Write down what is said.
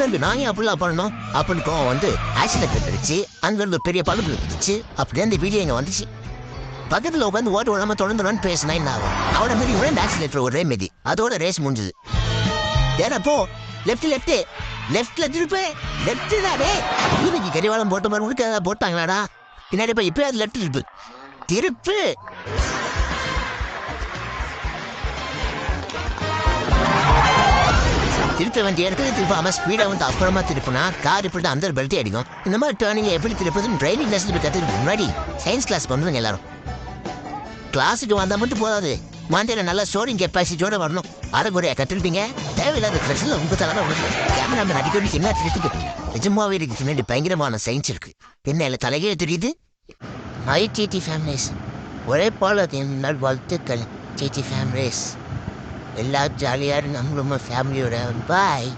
இருக்கு, நான் ஏன் அப்படிலாம் பண்ணணும் அப்படின்னு கோவம் வந்து ஆக்சிடென்ட் அடிச்சு அங்கிருந்து பெரிய பழுப்பு இருந்துச்சு. அப்படியே அந்த வீடியோ இங்கே வந்துச்சு. பக்கத்தில் உட்காந்து ஓட்டு விடாம தொடர்ந்து பேசினா என்ன ஆகும்? அவட மாரி உடனே ஆக்சிலேட்டர் ஒரே மாரி அதோட ரேஸ் முடிஞ்சுது. ஏன்னா போ லெஃப்ட்ல திருப்பேன் லெஃப்ட் தானே இன்னைக்கு கரிவாளம் போட்ட மாதிரி உனக்கு போட்டாங்களாடா பின்னாடி போய் இப்போ அது லெஃப்ட் திருப்பு திருப்ப வேண்டிய இடத்துல திருப்பாம ஸ்பீடா வந்து அப்புறமா திருப்பினா கார் இப்படி அந்த பெல்ட்டே அடிக்கும். இந்த மாதிரி டேர்னிங் எப்படி திருப்பதுன்னு டிரைவிங் கிளாஸ்ல போய் கற்றுக்கு முன்னாடி சயின்ஸ் கிளாஸ் பண்ணுவாங்க எல்லாரும். கிளாஸுக்கு வந்தால் மட்டும் போதாது, மண்டையில் நல்லா ஸ்டோரிங் கெப்பாசிட்டியோட வரணும். அரைக்குறையா கற்றுக்கிட்டீங்க தேவையில்லாத பிரச்சனை உங்க தலைமை உனக்கு கேமரா அடிக்கடி என்ன தெரிஞ்சுக்கு நிஜமாவே இருக்கு. பின்னாடி பயங்கரமான சயின்ஸ் இருக்கு. என்ன இல்லை தலைகீழ தெரியுது. ஐடிடி ஃபேமிலிஸ் ஒரே போல நாள் வாழ்த்துக்கள். டிடி ஃபேமிலிஸ் எல்லாரும் ஜாலியாக நம்மளும் ஃபேமிலியோட பாய்.